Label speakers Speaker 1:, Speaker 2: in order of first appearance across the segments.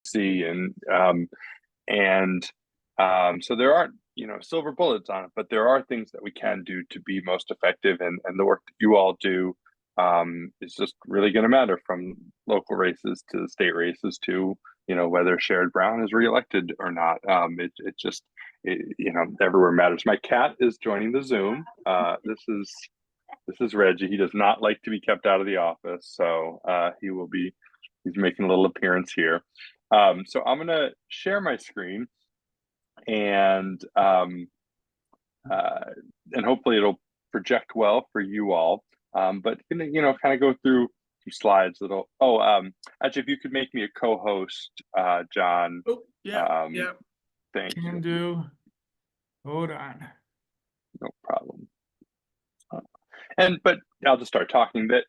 Speaker 1: see, and so there aren't, silver bullets on it, but there are things that we can do to be most effective, and the work that you all do is just really going to matter, from local races to state races to whether Sherrod Brown is reelected or not. It just everywhere matters. My cat is joining the Zoom. This is Reggie. He does not like to be kept out of the office, so he's making a little appearance here. So I'm gonna share my screen, and hopefully it'll project well for you all. But gonna kind of go through some slides that'll. Actually, if you could make me a co-host, John.
Speaker 2: Oh, yeah, yeah.
Speaker 1: Thank you.
Speaker 2: Can do. Hold on.
Speaker 1: No problem. But I'll just start talking that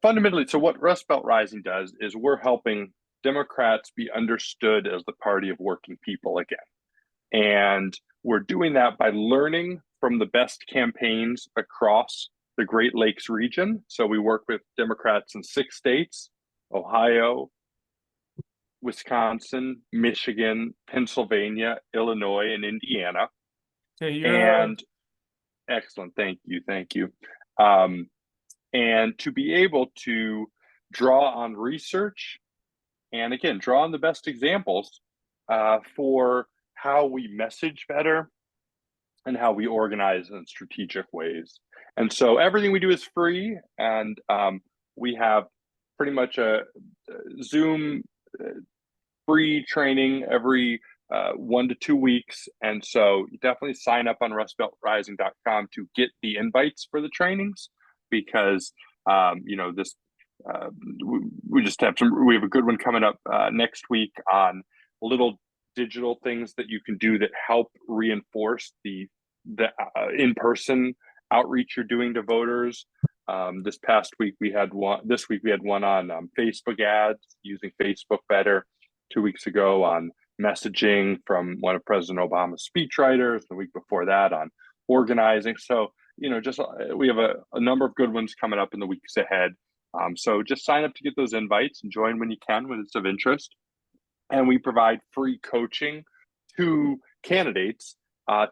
Speaker 1: fundamentally. So what Rust Belt Rising does is we're helping Democrats be understood as the party of working people again. And we're doing that by learning from the best campaigns across the Great Lakes region. So we work with Democrats in 6 states: Ohio, Wisconsin, Michigan, Pennsylvania, Illinois, and Indiana.
Speaker 2: Hey,
Speaker 1: and excellent. Thank you. And to be able to draw on research, and again, draw on the best examples for how we message better and how we organize in strategic ways. And so everything we do is free, and we have pretty much a Zoom free training every 1 to 2 weeks. And so you definitely sign up on rustbeltrising.com to get the invites for the trainings, because this we just have we have a good one coming up next week on little digital things that you can do that help reinforce the in-person outreach you're doing to voters. This week we had one on Facebook ads, using Facebook better. 2 weeks ago on messaging from one of President Obama's speechwriters. The week before that on organizing. So we have a number of good ones coming up in the weeks ahead. So just sign up to get those invites and join when you can, when it's of interest. And we provide free coaching to candidates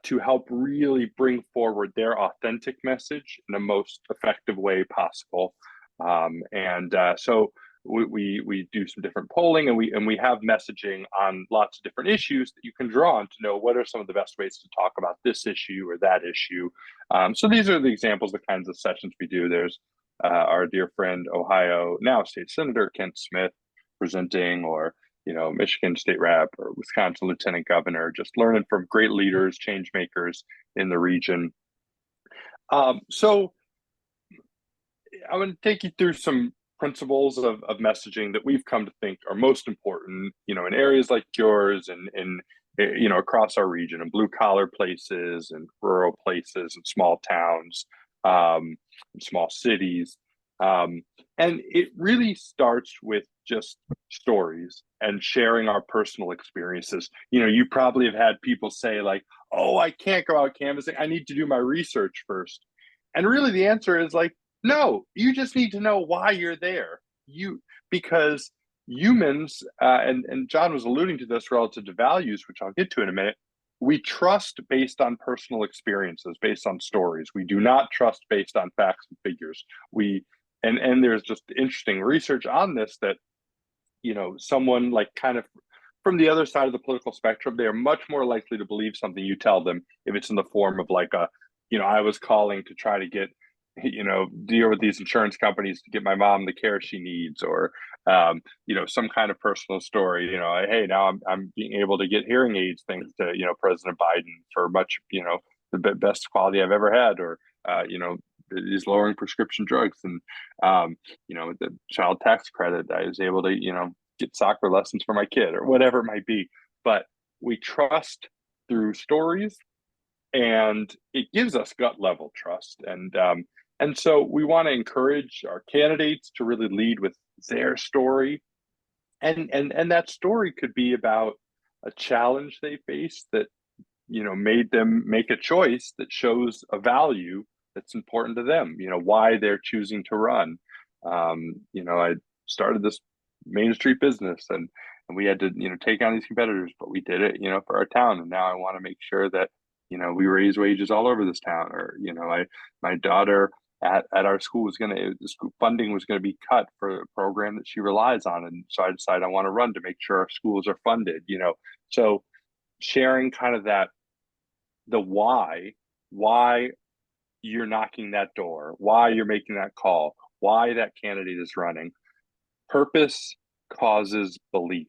Speaker 1: to help really bring forward their authentic message in the most effective way possible. So we do some different polling, and we have messaging on lots of different issues that you can draw on to know what are some of the best ways to talk about this issue or that issue. So these are the examples, the kinds of sessions we do. There's our dear friend, Ohio now State Senator Kent Smith, presenting, or Michigan State Rep, or Wisconsin Lieutenant Governor, just learning from great leaders, change makers in the region. So I'm going to take you through some principles of messaging that we've come to think are most important, in areas like yours, and across our region, in blue collar places and rural places and small towns, and small cities. And it really starts with just stories and sharing our personal experiences. You probably have had people say like, "Oh, I can't go out canvassing. I need to do my research first." And really the answer is like, no, you just need to know why you're there. Because humans, and John was alluding to this relative to values, which I'll get to in a minute. We trust based on personal experiences, based on stories. We do not trust based on facts and figures. And there's just interesting research on this that, someone like kind of from the other side of the political spectrum, they are much more likely to believe something you tell them if it's in the form of like I was calling to try to get, deal with these insurance companies to get my mom the care she needs, or some kind of personal story. Hey, now I'm being able to get hearing aids thanks to President Biden for much the best quality I've ever had, or is lowering prescription drugs, and the child tax credit, I was able to get soccer lessons for my kid, or whatever it might be. But we trust through stories, and it gives us gut level trust. And so we want to encourage our candidates to really lead with their story. And that story could be about a challenge they faced that, made them make a choice that shows a value that's important to them, why they're choosing to run. I started this Main Street business, and and we had to, take on these competitors, but we did it, for our town. And now I want to make sure that, we raise wages all over this town. Or, my daughter at our school the school funding was going to be cut for a program that she relies on. And so I decided I want to run to make sure our schools are funded, So sharing kind of the why you're knocking that door, why you're making that call, why that candidate is running. Purpose causes belief.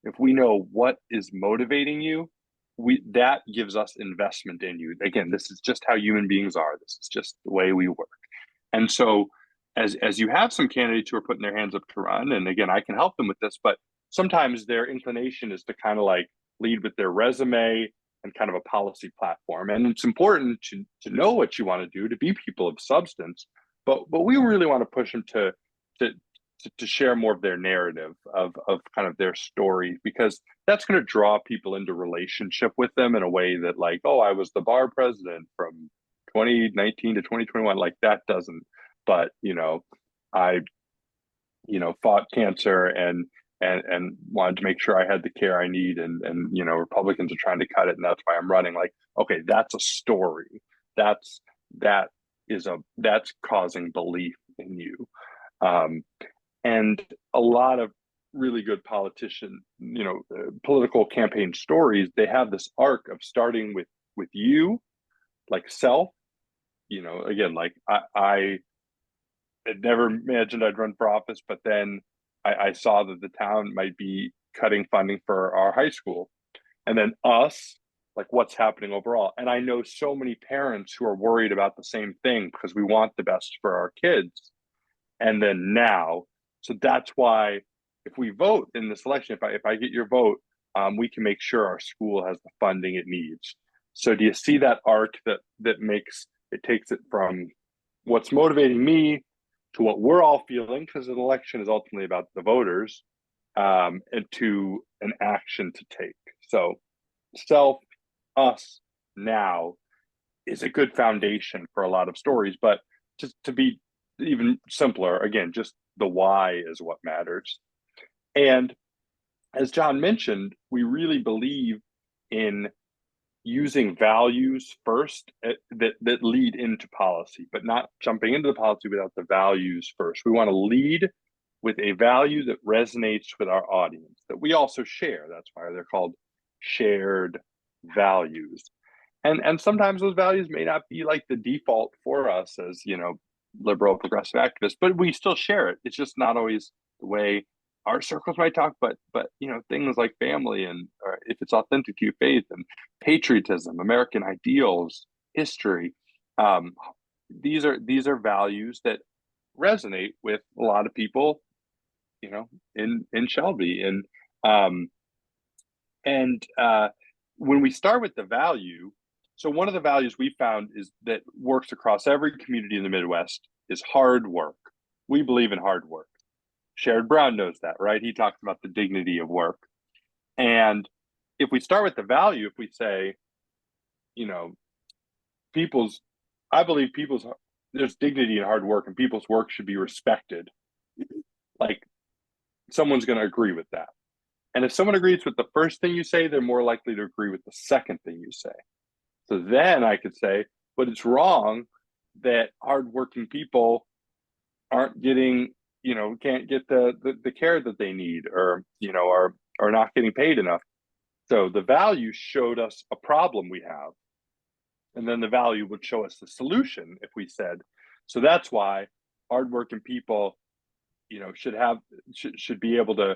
Speaker 1: If we know what is motivating you, that gives us investment in you. Again, this is just how human beings are. This is just the way we work. And so as you have some candidates who are putting their hands up to run, and again, I can help them with this, but sometimes their inclination is to kind of like lead with their resume and kind of a policy platform. And it's important to know what you want to do, to be people of substance, but we really want to push them to share more of their narrative of kind of their story, because that's going to draw people into relationship with them in a way that, like, oh, I was the bar president from 2019 to 2021. Like, that doesn't, but I fought cancer and wanted to make sure I had the care I need, and Republicans are trying to cut it, and that's why I'm running. Like, okay, that's a story. That's causing belief in you. And a lot of really good political campaign stories, they have this arc of starting with you, like self. Again, like I had never imagined I'd run for office, but then I saw that the town might be cutting funding for our high school, and then us, like, what's happening overall. And I know so many parents who are worried about the same thing because we want the best for our kids. And then now, so that's why if we vote in this election, if I get your vote, we can make sure our school has the funding it needs. So do you see that arc that takes it from what's motivating me to what we're all feeling, because an election is ultimately about the voters, and to an action to take. So self, us, now is a good foundation for a lot of stories, but just to be even simpler, again, just the why is what matters. And as John mentioned, we really believe in using values first that lead into policy, but not jumping into the policy without the values first. We want to lead with a value that resonates with our audience, that we also share. That's why they're called shared values. And sometimes those values may not be like the default for us as, liberal progressive activists, but we still share it. It's just not always the way our circles might talk, but things like family, and or if it's authentic to your faith, and patriotism, American ideals, history. These are values that resonate with a lot of people, in Shelby. And when we start with the value, so one of the values we found is that works across every community in the Midwest is hard work. We believe in hard work. Sherrod Brown knows that, right? He talks about the dignity of work. And if we start with the value, if we say, I believe there's dignity in hard work, and people's work should be respected. Like, someone's going to agree with that. And if someone agrees with the first thing you say, they're more likely to agree with the second thing you say. So then I could say, but it's wrong that hardworking people aren't getting, can't get the care that they need, or, are not getting paid enough. So the value showed us a problem we have. And then the value would show us the solution if we said, so that's why hardworking people, should be able to,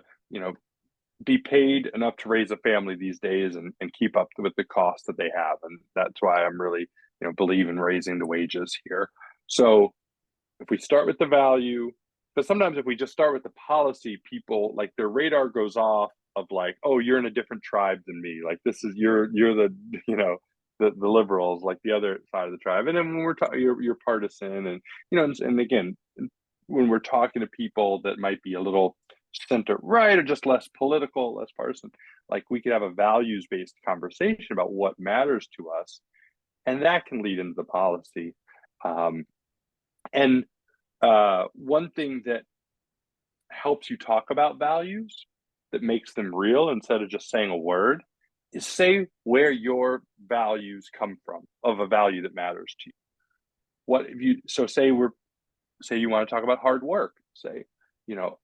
Speaker 1: be paid enough to raise a family these days, and keep up with the cost that they have. And that's why I'm really, believe in raising the wages here. So if we start with the value, but sometimes if we just start with the policy, people, like, their radar goes off of like, oh, you're in a different tribe than me. Like, this is you're the, the liberals, like the other side of the tribe. And then when we're talking, you're partisan, and and again, when we're talking to people that might be a little center right or just less political, less partisan, like, we could have a values-based conversation about what matters to us, and that can lead into the policy. And one thing that helps you talk about values that makes them real instead of just saying a word is say where your values come from of a value that matters to you. What if you so say you want to talk about hard work, say, you know,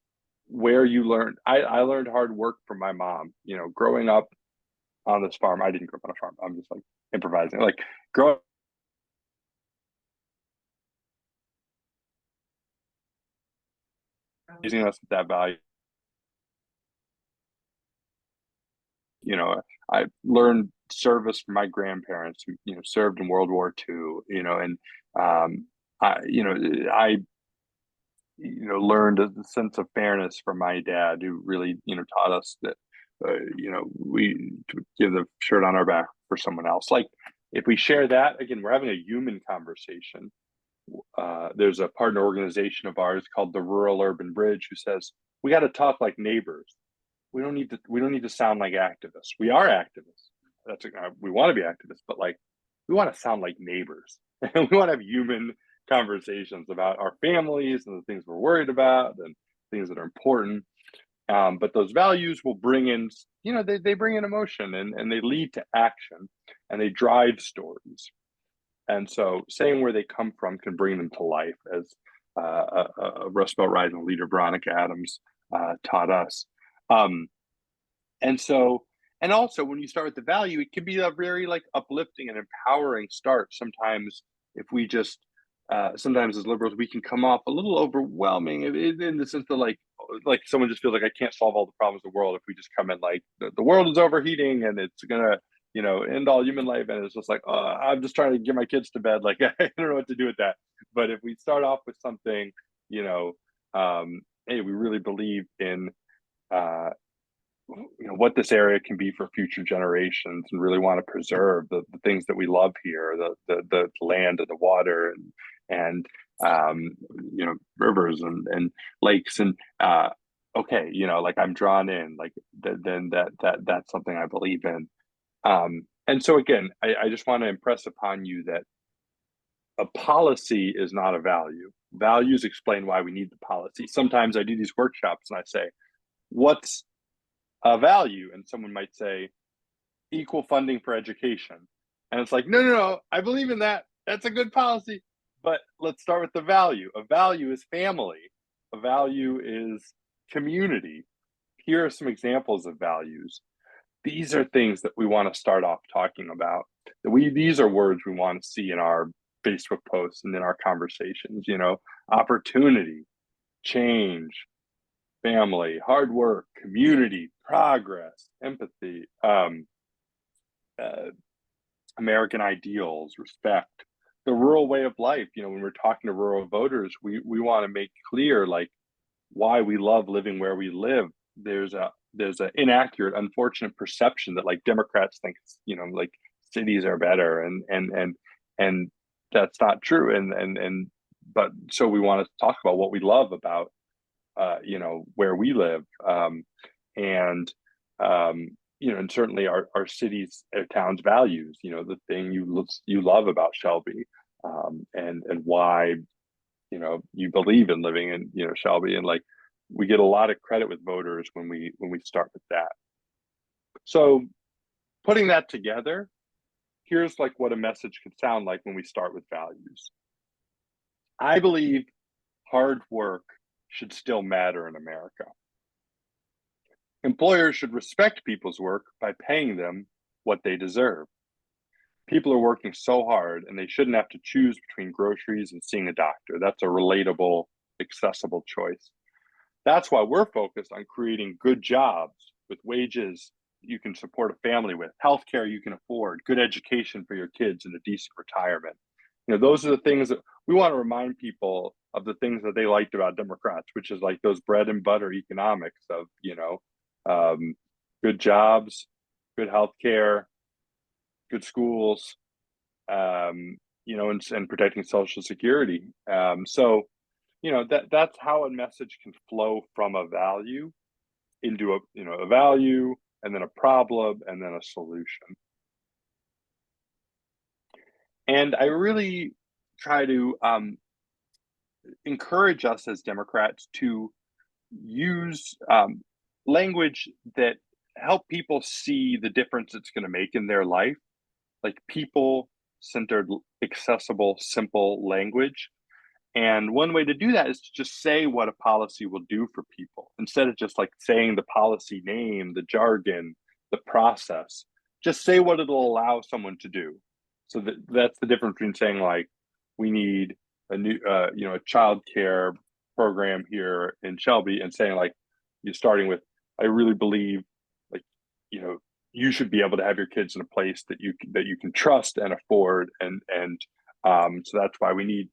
Speaker 1: where you learned I learned hard work from my mom, growing up on this farm. I didn't grow up on a farm. I'm just like improvising. Like growing using us with that value. I learned service from my grandparents who, served in World War II, and I learned a sense of fairness from my dad, who really, taught us that, we give the shirt on our back for someone else. Like if we share that, again, we're having a human conversation. There's a partner organization of ours called the Rural Urban Bridge who says we got to talk like neighbors. We don't need to sound like activists. We are activists. We want to be activists, but like we want to sound like neighbors. And we want to have human conversations about our families and the things we're worried about and things that are important. But those values will bring in, they bring in emotion and they lead to action and they drive stories. And so saying where they come from can bring them to life, as Rust Belt Rising leader Veronica Adams taught us. And so, and also when you start with the value, it can be a very like uplifting and empowering start. Sometimes if we just, sometimes as liberals, we can come off a little overwhelming in the sense that like someone just feels like I can't solve all the problems of the world if we just come in like the world is overheating and it's gonna, end all human life. And it's just like, oh, I'm just trying to get my kids to bed. Like, I don't know what to do with that. But if we start off with something, hey, we really believe in, what this area can be for future generations and really want to preserve the things that we love here, the land and the water and rivers and lakes and okay, like I'm drawn in, like then that's something I believe in. And so again, I just want to impress upon you that a policy is not a value. Values explain why we need the policy. Sometimes I do these workshops and I say, what's a value? And someone might say, equal funding for education. And it's like, no, I believe in that. That's a good policy. But let's start with the value. A value is family. A value is community. Here are some examples of values. These are things that we want to start off talking about. These are words we want to see in our Facebook posts and in our conversations, opportunity, change, family, hard work, community, progress, empathy, American ideals, respect, the rural way of life. When we're talking to rural voters, we want to make clear like why we love living where we live. There's an inaccurate, unfortunate perception that like Democrats think, like cities are better and that's not true. But so we want to talk about what we love about where we live, and and certainly our cities, our towns' values. The thing you love about Shelby, and why you believe in living in Shelby, and like we get a lot of credit with voters when we start with that. So putting that together, here's like what a message could sound like when we start with values. I believe hard work should still matter in America. Employers should respect people's work by paying them what they deserve. People are working so hard and they shouldn't have to choose between groceries and seeing a doctor. That's a relatable, accessible choice. That's why we're focused on creating good jobs with wages you can support a family with, healthcare you can afford, good education for your kids, and a decent retirement. Those are the things that we want to remind people of, the things that they liked about Democrats, which is like those bread and butter economics of, good jobs, good healthcare, good schools, and protecting Social Security. So that's how a message can flow from a value into a value, and then a problem, and then a solution. And I really try to encourage us as Democrats to use language that help people see the difference it's going to make in their life, like people centered, accessible, simple language. And one way to do that is to just say what a policy will do for people instead of just like saying the policy name, the jargon, the process. Just say what it'll allow someone to do. So that's the difference between saying like we need a new, a child care program here in Shelby, and saying like you're starting with, I really believe, like, you should be able to have your kids in a place that you can trust and afford, and so that's why we need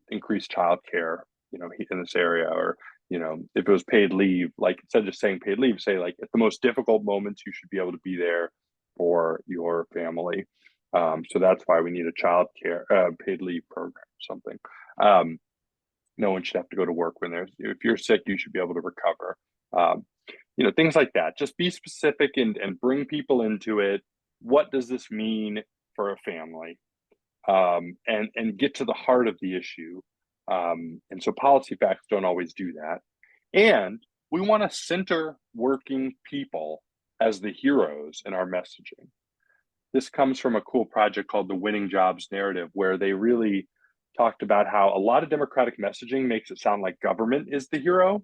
Speaker 1: increased childcare, in this area. Or if it was paid leave, like instead of just saying paid leave, say like at the most difficult moments, you should be able to be there for your family. So that's why we need a child care paid leave program or something. No one should have to go to work when if you're sick, you should be able to recover. Things like that. Just be specific and bring people into it. What does this mean for a family? And get to the heart of the issue. And so policy facts don't always do that. And we want to center working people as the heroes in our messaging. This comes from a cool project called the Winning Jobs Narrative, where they really talked about how a lot of Democratic messaging makes it sound like government is the hero,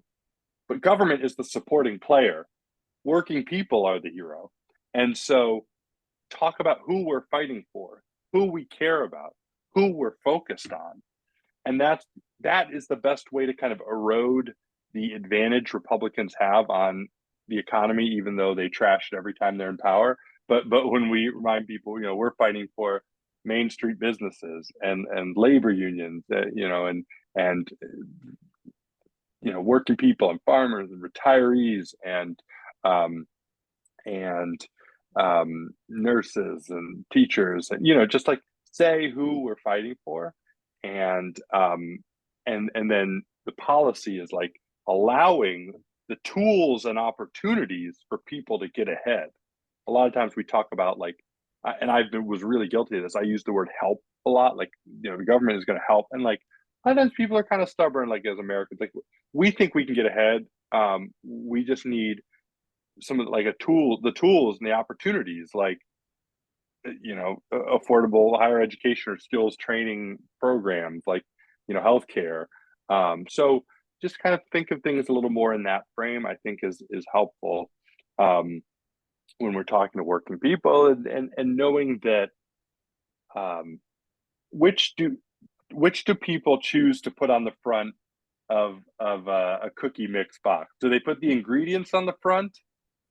Speaker 1: but government is the supporting player. Working people are the hero. And so talk about who we're fighting for, who we care about, who we're focused on. And that is the best way to kind of erode the advantage Republicans have on the economy, even though they trash it every time they're in power. But when we remind people, we're fighting for Main Street businesses and labor unions, and working people and farmers and retirees and nurses and teachers, and just like say who we're fighting for, and then the policy is like allowing the tools and opportunities for people to get ahead. A lot of times we talk about like, and I was really guilty of this. I use the word help a lot, like the government is going to help, and like a lot of times people are kind of stubborn, like as Americans, like we think we can get ahead. We just need some of like the tools and the opportunities, like affordable higher education or skills training programs, like healthcare. So just kind of think of things a little more in that frame, I think is helpful when we're talking to working people, and knowing that which do people choose to put on the front of a cookie mix box? Do they put the ingredients on the front,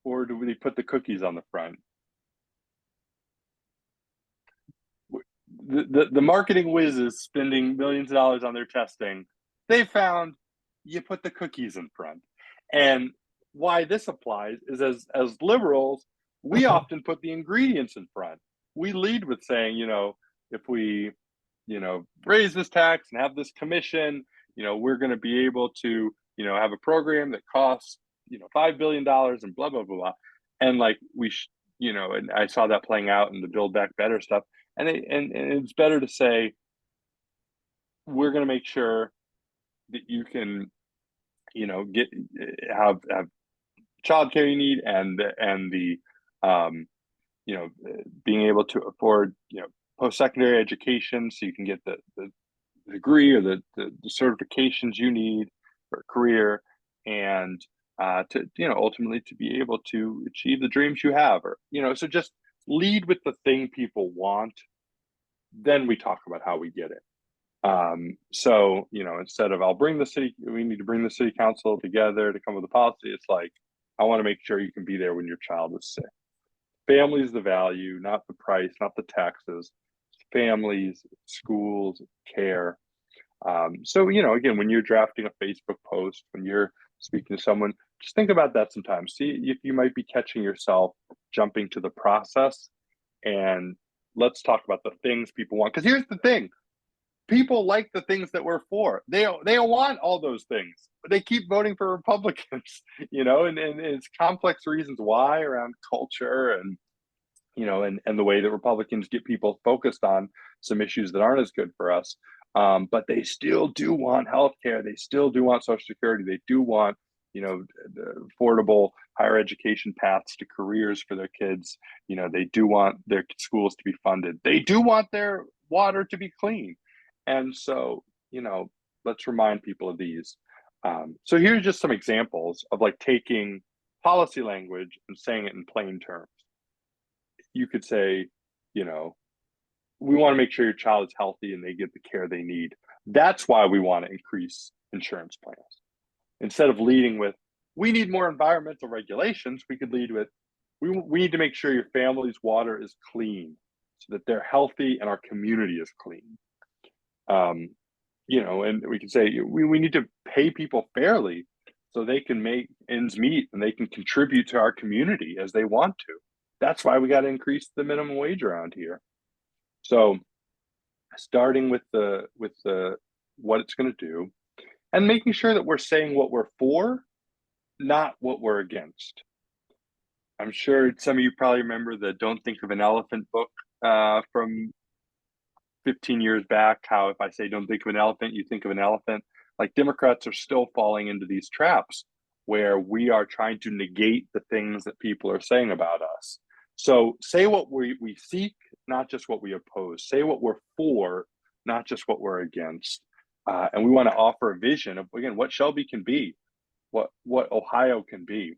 Speaker 1: or do they put the cookies on the front? The marketing whizzes spending millions of dollars on their testing, they found you put the cookies in front. And why this applies is as liberals, we often put the ingredients in front. We lead with saying, if we, raise this tax and have this commission, we're going to be able to, have a program that costs, $5 billion and blah, blah, blah, blah. And like and I saw that playing out in the Build Back Better stuff. And it's better to say, we're going to make sure that you can, get have childcare you need, and the being able to afford post-secondary education, so you can get the degree or the certifications you need for a career, and to ultimately to be able to achieve the dreams you have, or so just lead with the thing people want, then we talk about how we get it. So instead of we need to bring the city council together to come with a policy, it's like, I want to make sure you can be there when your child is sick. Family is the value, not the price, not the taxes. Families, schools, care. So again, when you're drafting a Facebook post, when you're speaking to someone, just think about that sometimes. See if you might be catching yourself jumping to the process, and let's talk about the things people want. Because here's the thing: people like the things that we're for. They don't want all those things, but they keep voting for Republicans. And it's complex reasons why, around culture and and the way that Republicans get people focused on some issues that aren't as good for us. But they still do want health care. They still do want Social Security. They do want affordable higher education paths to careers for their kids. They do want their schools to be funded. They do want their water to be clean. And so, let's remind people of these. So here's just some examples of like taking policy language and saying it in plain terms. You could say, we want to make sure your child is healthy and they get the care they need. That's why we want to increase insurance plans. Instead of leading with, we need more environmental regulations, we could lead with, we need to make sure your family's water is clean so that they're healthy and our community is clean. And we can say we need to pay people fairly so they can make ends meet and they can contribute to our community as they want to. That's why we got to increase the minimum wage around here. So starting with the what it's going to do and making sure that we're saying what we're for, not what we're against. I'm sure some of you probably remember the Don't Think of an Elephant book from 15 years back, how if I say don't think of an elephant, you think of an elephant. Like Democrats are still falling into these traps where we are trying to negate the things that people are saying about us. So say what we seek, not just what we oppose. Say what we're for, not just what we're against. And we want to offer a vision of, again, what Shelby can be, what Ohio can be.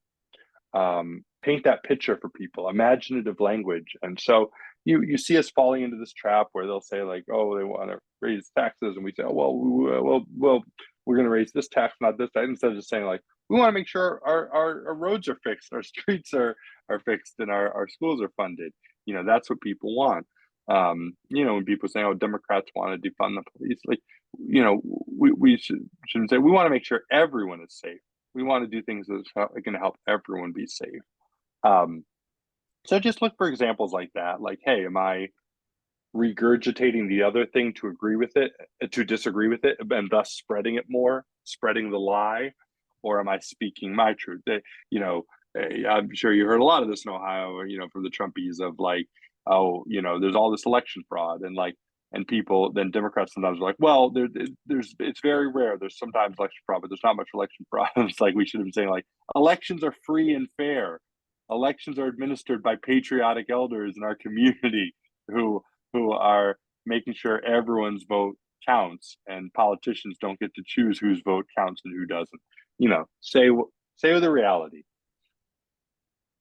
Speaker 1: Paint that picture for people, imaginative language. And so you see us falling into this trap where they'll say like, oh, they want to raise taxes. And we say, oh, well, we're going to raise this tax, not this tax. Instead of just saying like, we want to make sure our roads are fixed, our streets are fixed, and our schools are funded. That's what people want. When people say, oh, Democrats want to defund the police, like, we shouldn't say, we want to make sure everyone is safe. We want to do things that are going to help everyone be safe. So just look for examples like that. Like, hey, am I regurgitating the other thing to agree with it, to disagree with it, and thus spreading it more, spreading the lie? Or am I speaking my truth? I'm sure you heard a lot of this in Ohio, from the Trumpies of like, oh, there's all this election fraud and people, then Democrats sometimes are like, well, it's very rare. There's sometimes election fraud, but there's not much election fraud. It's like we should have been saying like, elections are free and fair. Elections are administered by patriotic elders in our community who are making sure everyone's vote counts, and politicians don't get to choose whose vote counts and who doesn't. Say the reality.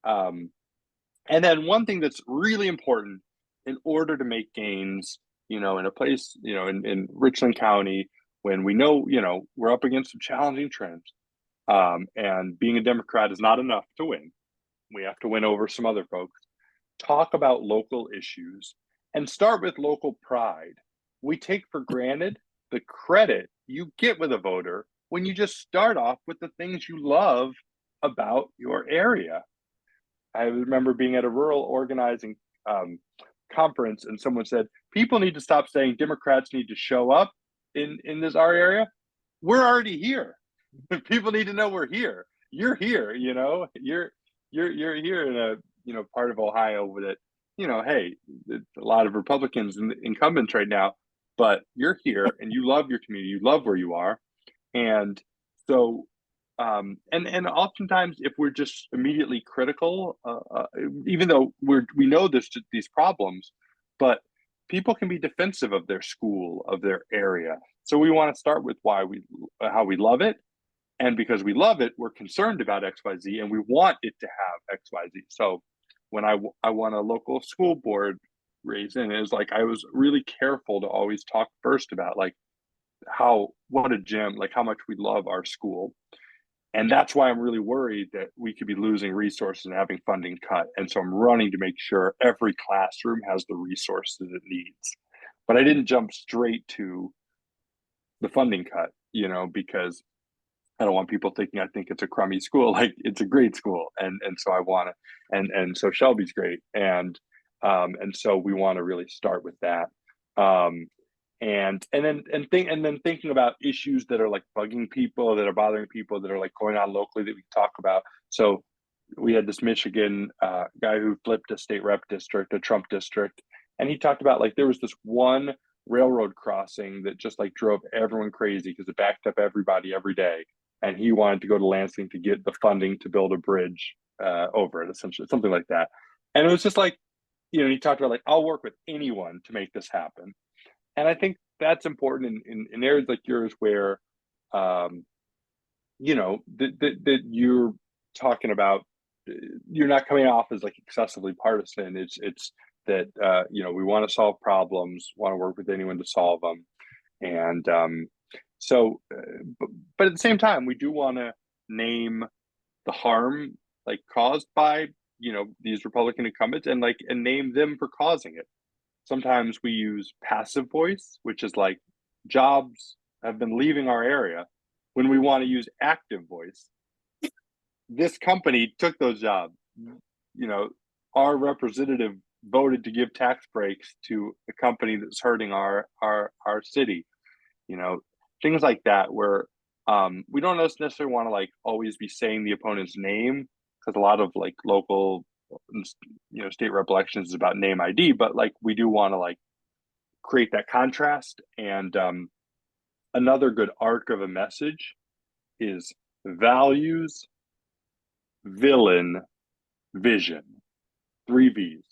Speaker 1: And then one thing that's really important in order to make gains, in a place, in Richland County, when we know, we're up against some challenging trends, and being a Democrat is not enough to win. We have to win over some other folks. Talk about local issues and start with local pride. We take for granted the credit you get with a voter when you just start off with the things you love about your area. I remember being at a rural organizing conference, and someone said, people need to stop saying Democrats need to show up in our area. We're already here. People need to know we're here. You're here, you're here in a part of Ohio that, hey, a lot of Republicans and incumbents right now, but you're here and you love your community, you love where you are. And so and oftentimes if we're just immediately critical, even though we know these problems, but people can be defensive of their school, of their area. So we want to start with how we love it. And because we love it, we're concerned about XYZ and we want it to have XYZ. So when I won a local school board raise in, it was like, I was really careful to always talk first about like what a gem, like how much we love our school. And that's why I'm really worried that we could be losing resources and having funding cut. And so I'm running to make sure every classroom has the resources it needs. But I didn't jump straight to the funding cut, because I don't want people thinking I think it's a crummy school. Like, it's a great school, and so I want to, and so Shelby's great, and so we want to really start with that, and then thinking about issues that are like bugging people, that are bothering people, that are like going on locally that we talk about. So we had this Michigan guy who flipped a state rep district, a Trump district, and he talked about like there was this one railroad crossing that just like drove everyone crazy because it backed up everybody every day. and he wanted to go to Lansing to get the funding to build a bridge over it, essentially, something like that. And it was just like, he talked about like, I'll work with anyone to make this happen. And I think that's important in areas like yours where, that you're talking about, you're not coming off as like excessively partisan. It's that, we want to solve problems, want to work with anyone to solve them. And but at the same time, we do want to name the harm like caused by, these Republican incumbents, and name them for causing it. Sometimes we use passive voice, which is like jobs have been leaving our area, when we want to use active voice. This company took those jobs. Our representative voted to give tax breaks to a company that's hurting our city. Things like that, where we don't necessarily want to like always be saying the opponent's name, because a lot of like local, state rep elections is about name ID, but like we do want to like create that contrast. And another good arc of a message is values, villain, vision. 3 V's.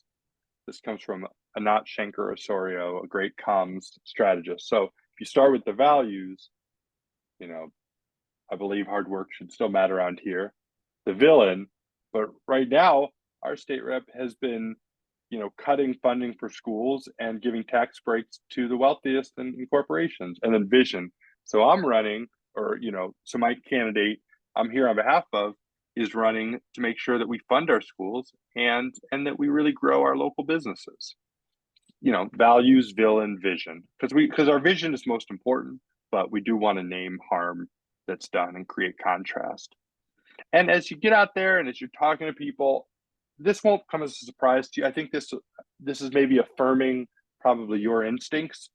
Speaker 1: This comes from Anat Shenker Osorio, a great comms strategist. So if you start with the values, I believe hard work should still matter around here. The villain, but right now our state rep has been, cutting funding for schools and giving tax breaks to the wealthiest in corporations. And then vision. So I'm running, or so my candidate I'm here on behalf of is running to make sure that we fund our schools and that we really grow our local businesses. Values, villain, vision, because our vision is most important, but we do want to name harm that's done and create contrast. And as you get out there and as you're talking to people, this won't come as a surprise to you. I think this is maybe affirming probably your instincts,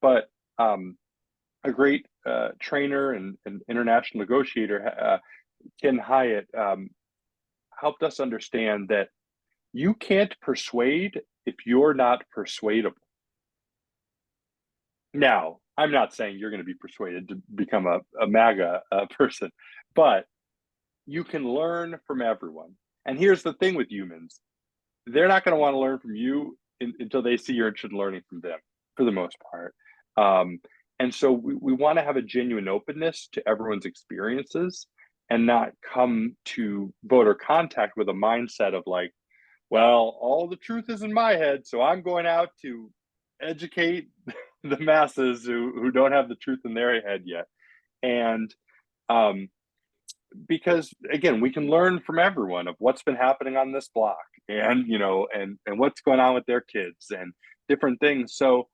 Speaker 1: but a great trainer and international negotiator, Ken Hyatt, helped us understand that you can't persuade if you're not persuadable. Now, I'm not saying you're going to be persuaded to become a MAGA person, but you can learn from everyone. And here's the thing with humans. They're not going to want to learn from you until they see you're interested in learning from them, for the most part. And so we want to have a genuine openness to everyone's experiences and not come to voter contact with a mindset of like, well, all the truth is in my head, so I'm going out to educate the masses who don't have the truth in their head yet. And because again, we can learn from everyone of what's been happening on this block, and and what's going on with their kids and different things. So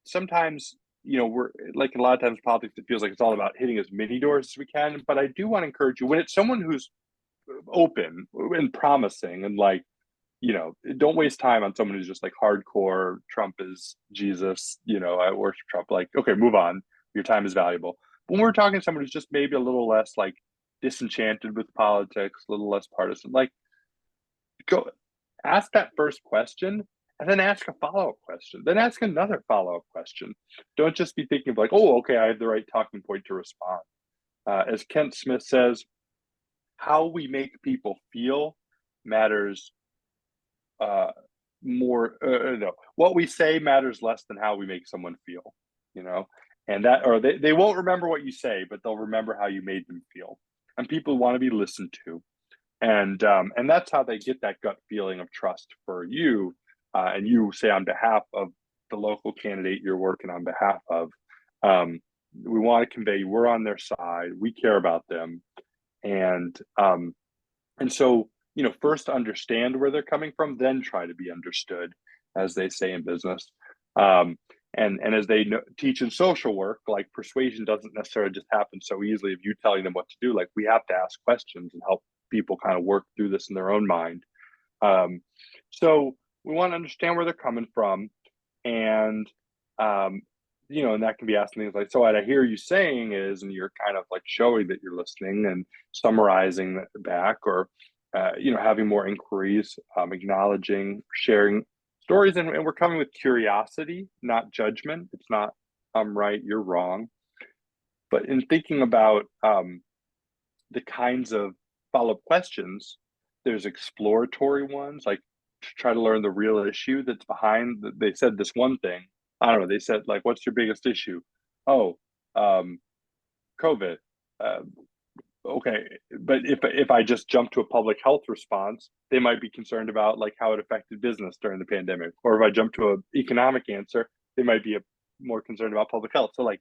Speaker 1: sometimes we're like, a lot of times politics, it feels like it's all about hitting as many doors as we can. But I do want to encourage you, when it's someone who's open and promising and like, don't waste time on someone who's just like hardcore Trump is Jesus, I worship Trump. Like, okay, move on. Your time is valuable. When we're talking to someone who's just maybe a little less like disenchanted with politics, a little less partisan, like, go ask that first question and then ask a follow-up question, then ask another follow-up question. Don't just be thinking of like, oh, okay, I have the right talking point to respond. As Kent Smith says, how we make people feel matters more. No, what we say matters less than how we make someone feel. And that, or they won't remember what you say, but they'll remember how you made them feel. And people want to be listened to, and that's how they get that gut feeling of trust for you, and you say on behalf of the local candidate you're working on behalf of. We want to convey we're on their side, we care about them, and so first understand where they're coming from, then try to be understood, as they say in business. And as they teach in social work, like persuasion doesn't necessarily just happen so easily of you telling them what to do. Like, we have to ask questions and help people kind of work through this in their own mind. So we want to understand where they're coming from, and and that can be asking things like, so what I hear you saying is, and you're kind of like showing that you're listening and summarizing that back, or having more inquiries, acknowledging, sharing stories, and we're coming with curiosity, not judgment. It's not I'm right, you're wrong. But in thinking about the kinds of follow-up questions. There's exploratory ones, like to try to learn the real issue that's behind. They said this one thing. I don't know. They said like, "What's your biggest issue?" Oh, COVID. Uh, okay, but if I just jump to a public health response, they might be concerned about like how it affected business during the pandemic. Or if I jump to an economic answer, they might be more concerned about public health. So like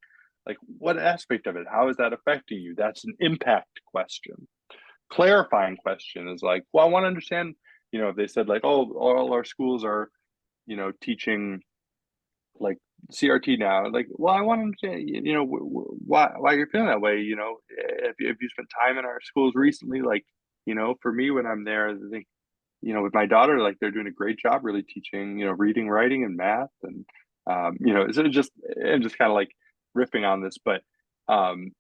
Speaker 1: what aspect of it? How is that affecting you? That's an impact question. Clarifying question is like, well, I want to understand. If they said like, oh, all our schools are, teaching like CRT now. Like, well, I want to understand, why you're feeling that way. If you spent time in our schools recently, like, for me when I'm there, I think, with my daughter, like they're doing a great job really teaching, reading, writing, and math, and so I'm just kind of like riffing on this, but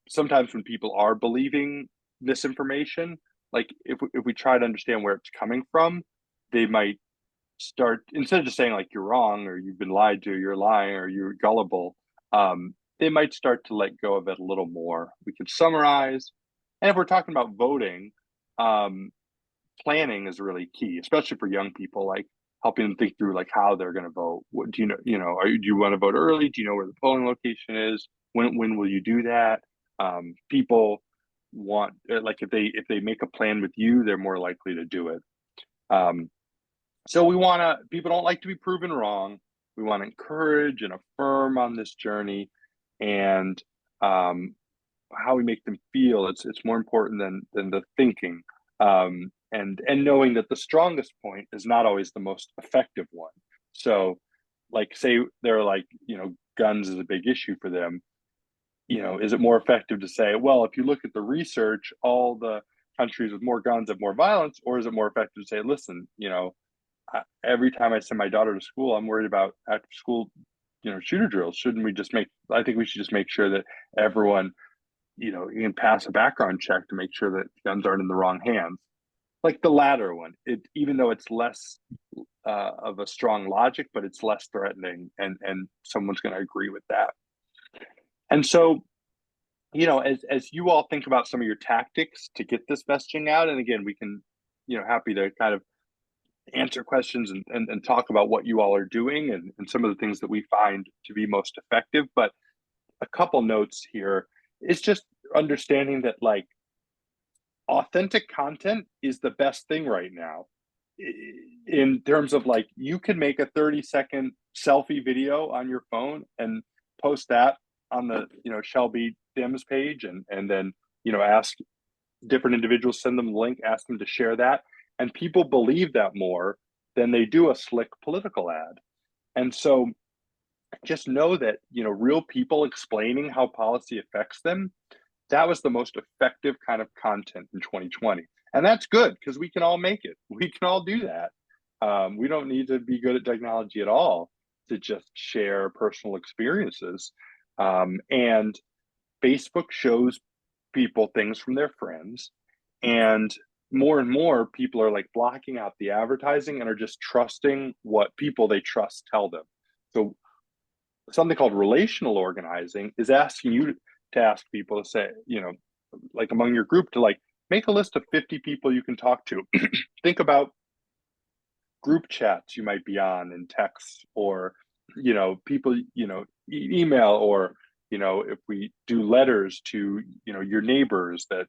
Speaker 1: sometimes when people are believing misinformation, like if we try to understand where it's coming from, they might start, instead of just saying like you're wrong or you've been lied to, you're lying or you're gullible, they might start to let go of it a little more. We could summarize, and if we're talking about voting, um, planning is really key, especially for young people, like helping them think through like how they're going to vote. What do you know? Do you want to vote early? Do you know where the polling location is? When will you do that? People want, like if they make a plan with you, they're more likely to do it. So people don't like to be proven wrong. We want to encourage and affirm on this journey, and how we make them feel. It's more important than the thinking. And knowing that the strongest point is not always the most effective one. So, like, say they're like, guns is a big issue for them. Is it more effective to say, well, if you look at the research, all the countries with more guns have more violence, or is it more effective to say, listen, every time I send my daughter to school, I'm worried about after school, shooter drills. I think we should just make sure that everyone, you can pass a background check to make sure that guns aren't in the wrong hands. Like the latter one, even though it's less of a strong logic, but it's less threatening, and someone's going to agree with that. And so, as you all think about some of your tactics to get this messaging out, and again, we can, happy to kind of answer questions and talk about what you all are doing, and some of the things that we find to be most effective. But a couple notes here is just understanding that like authentic content is the best thing right now, in terms of like you can make a 30-second selfie video on your phone and post that on the Shelby Dims page, and then ask different individuals, send them a link, ask them to share that, and people believe that more than they do a slick political ad. And so just know that real people explaining how policy affects them, that was the most effective kind of content in 2020. And that's good because we can all make it. We can all do that. We don't need to be good at technology at all to just share personal experiences. And Facebook shows people things from their friends, and more people are like blocking out the advertising and are just trusting what people they trust tell them. So something called relational organizing is asking you to ask people to say, like among your group, to like make a list of 50 people you can talk to. Think about group chats you might be on in text, or people email, or if we do letters to your neighbors that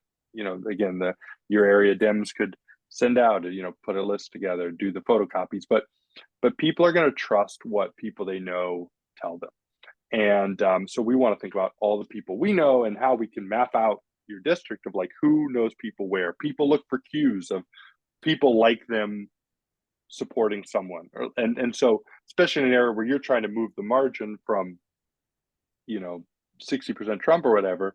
Speaker 1: again your area Dems could send out, put a list together, do the photocopies, but people are going to trust what people they know tell them. And so we want to think about all the people we know and how we can map out your district of like who knows people where. People look for cues of people like them supporting someone, and so especially in an area where you're trying to move the margin from 60% Trump or whatever,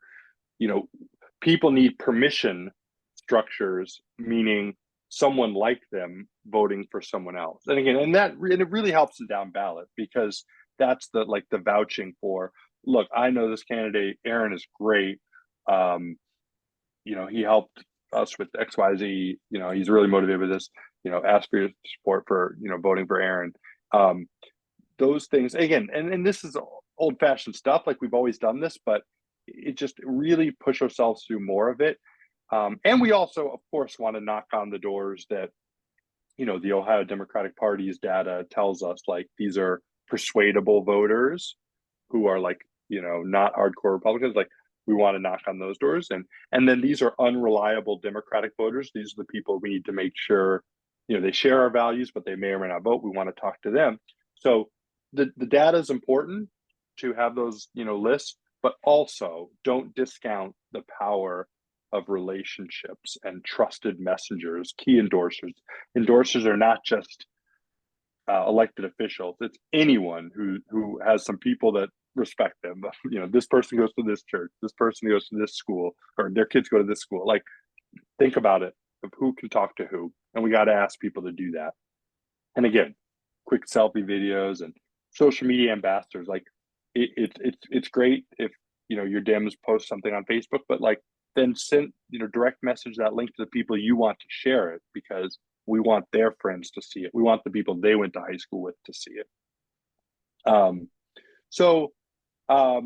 Speaker 1: people need permission structures, meaning someone like them voting for someone else. And again, and it really helps the down ballot, because that's the vouching for, look, I know this candidate Aaron is great. He helped us with XYZ. He's really motivated with this. Ask for your support for voting for Aaron. Those things again, and this is old fashioned stuff. Like we've always done this, but it just really push ourselves through more of it. And we also, of course, want to knock on the doors that, the Ohio Democratic Party's data tells us, like, these are persuadable voters who are, like, not hardcore Republicans. Like, we want to knock on those doors. And then these are unreliable Democratic voters. These are the people we need to make sure, they share our values, but they may or may not vote. We want to talk to them. So the data is important to have those, lists, but also don't discount the power of relationships and trusted messengers, key endorsers. Endorsers are not just elected officials. It's anyone who has some people that respect them. This person goes to this church, this person goes to this school, or their kids go to this school. Like, think about it, of who can talk to who, and we got to ask people to do that. And again, quick selfie videos and social media ambassadors. Like, it's great if your Dems post something on Facebook, but like, then send direct message that link to the people you want to share it, because we want their friends to see it. We want the people they went to high school with to see it. So let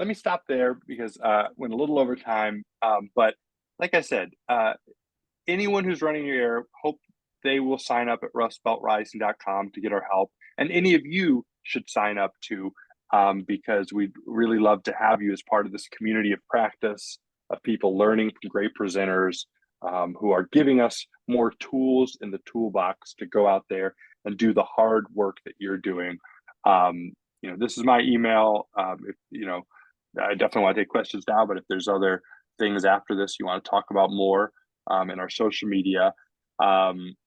Speaker 1: me stop there, because went a little over time. But like I said, anyone who's running your air, hope they will sign up at rustbeltrising.com to get our help. And any of you should sign up too, because we'd really love to have you as part of this community of practice, of people learning from great presenters, who are giving us more tools in the toolbox to go out there and do the hard work that you're doing. This is my email. If I definitely want to take questions now, but if there's other things after this you want to talk about more, in our social media.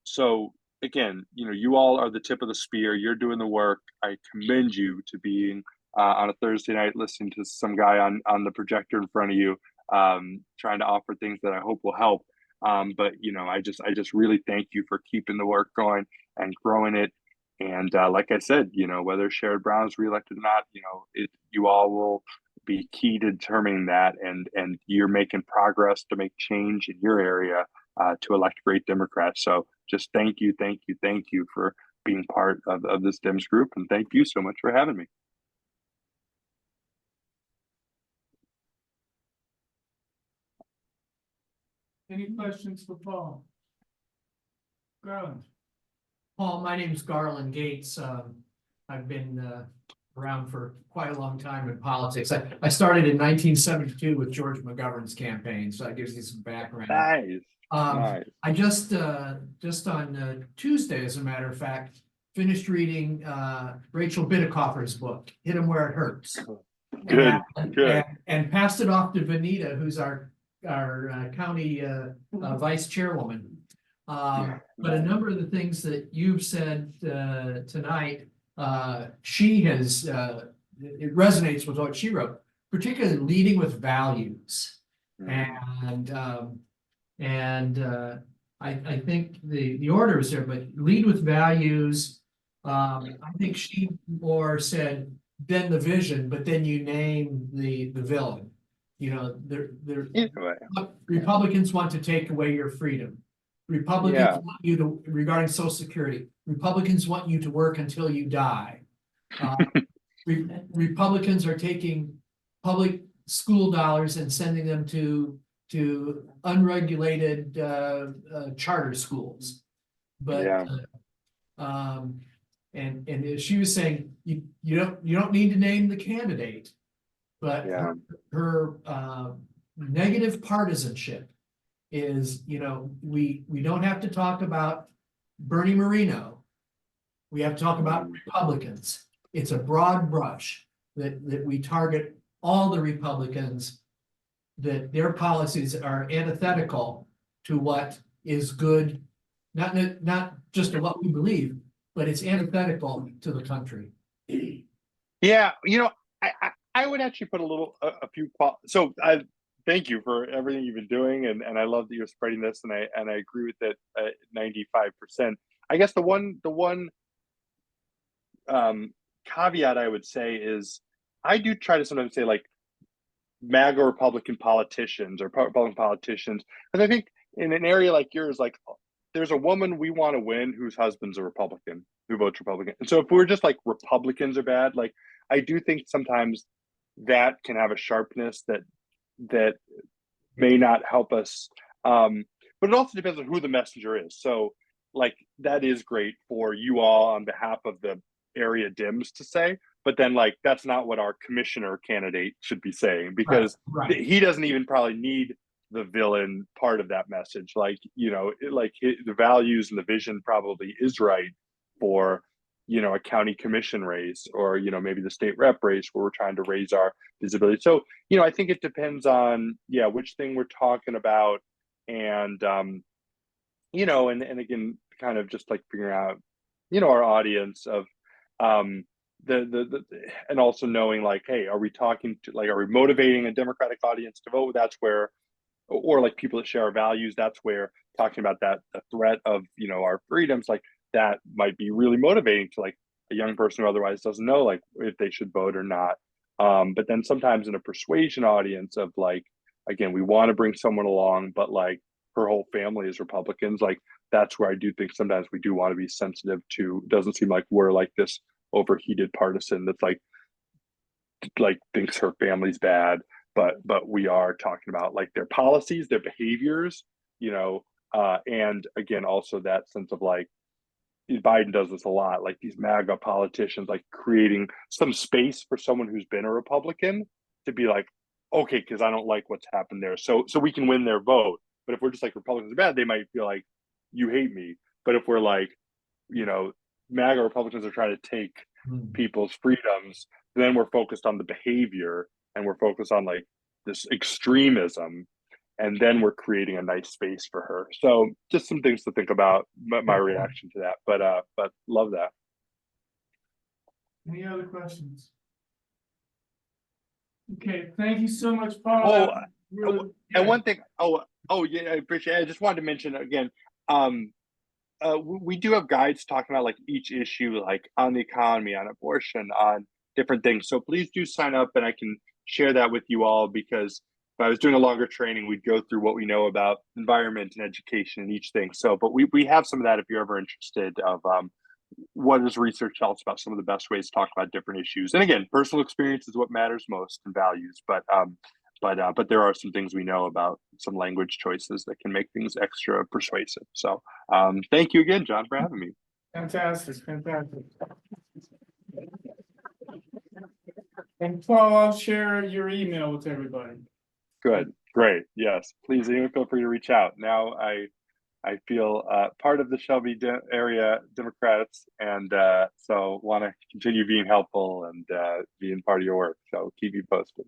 Speaker 1: So again, you all are the tip of the spear. You're doing the work. I commend you to being on a Thursday night listening to some guy on the projector in front of you, trying to offer things that I hope will help. But I just really thank you for keeping the work going and growing it. And like I said, whether Sherrod Brown's reelected or not, you all will be key to determining that, and you're making progress to make change in your area, to elect great Democrats. So just thank you for being part of this Dems group, and thank you so much for having me.
Speaker 2: Any questions for Paul? Garland.
Speaker 3: Paul, my name's Garland Gates. I've been around for quite a long time in politics. I started in 1972 with George McGovern's campaign, so that gives you some background.
Speaker 1: Nice. Nice.
Speaker 3: I just on Tuesday, as a matter of fact, finished reading Rachel Bidekoffer's book, Hit 'Em Where It Hurts.
Speaker 1: Good.
Speaker 3: And passed it off to Vanita, who's our county vice chairwoman. But a number of the things that you've said tonight, she has, it resonates with what she wrote, particularly leading with values. And I think the order is there, but lead with values. I think she more said, then the vision, but then you name the villain. Republicans want to take away your freedom. Republicans want you to, regarding Social Security, Republicans want you to work until you die. Republicans are taking public school dollars and sending them to unregulated charter schools. But and she was saying you don't need to name the candidate, but her negative partisanship is, we don't have to talk about Bernie Moreno. We have to talk about Republicans. It's a broad brush that we target all the Republicans, that their policies are antithetical to what is good, not just to what we believe, but it's antithetical to the country.
Speaker 1: Yeah, I would actually put a few. So I thank you for everything you've been doing, and I love that you're spreading this, and I agree with that 95%. I guess the one caveat I would say is I do try to sometimes say, like, MAGA Republican politicians or Republican politicians, because I think in an area like yours, like, there's a woman we want to win whose husband's a Republican, who votes Republican. And so if we're just like Republicans are bad, like, I do think sometimes that can have a sharpness that may not help us. But it also depends on who the messenger is. So like that is great for you all on behalf of the area DIMS to say, but then like that's not what our commissioner candidate should be saying, because
Speaker 3: Right.
Speaker 1: he doesn't even probably need the villain part of that message. Like, you know, the values and the vision probably is right for, you know, a county commission race, or, you know, maybe the state rep race where we're trying to raise our visibility. So, you know, I think it depends on, yeah, which thing we're talking about. And, you know, and again, kind of just like figuring out, you know, our audience of, the and also knowing like, hey, are we talking to, like, are we motivating a Democratic audience to vote? That's where, or like people that share our values, that's where talking about that, the threat of, you know, our freedoms, like that might be really motivating to like a young person who otherwise doesn't know like if they should vote or not. But then sometimes in a persuasion audience of like, again, we want to bring someone along, but like her whole family is Republicans, like that's where I do think sometimes we do want to be sensitive to, doesn't seem like we're like this overheated partisan that's like thinks her family's bad, but we are talking about like their policies, their behaviors, you know, and again also that sense of like Biden does this a lot, like these MAGA politicians like creating some space for someone who's been a Republican to be like, okay, because I don't like what's happened there, so we can win their vote. But if we're just like Republicans are bad, they might feel like you hate me. But if we're like, you know, MAGA Republicans are trying to take people's freedoms, then we're focused on the behavior and we're focused on like this extremism, and then we're creating a nice space for her. So just some things to think about. My reaction to that, but love that.
Speaker 2: Any other questions? Okay, thank you so much, Paul.
Speaker 1: Oh,
Speaker 2: Really,
Speaker 1: and one thing. Oh yeah, I appreciate it. I just wanted to mention again. We do have guides talking about like each issue, like on the economy, on abortion, on different things. So please do sign up, and I can share that with you all, because if I was doing a longer training, we'd go through what we know about environment and education and each thing. So, but we have some of that if you're ever interested of what does research tell us about some of the best ways to talk about different issues. And again, personal experience is what matters most, and values. But there are some things we know about some language choices that can make things extra persuasive. So thank you again, John, for having me.
Speaker 2: fantastic, fantastic. And Paul, I'll share your email with everybody.
Speaker 1: Good, great, yes. Please even feel free to reach out. Now I feel part of the Shelby area Democrats, and so want to continue being helpful and being part of your work. So keep you posted.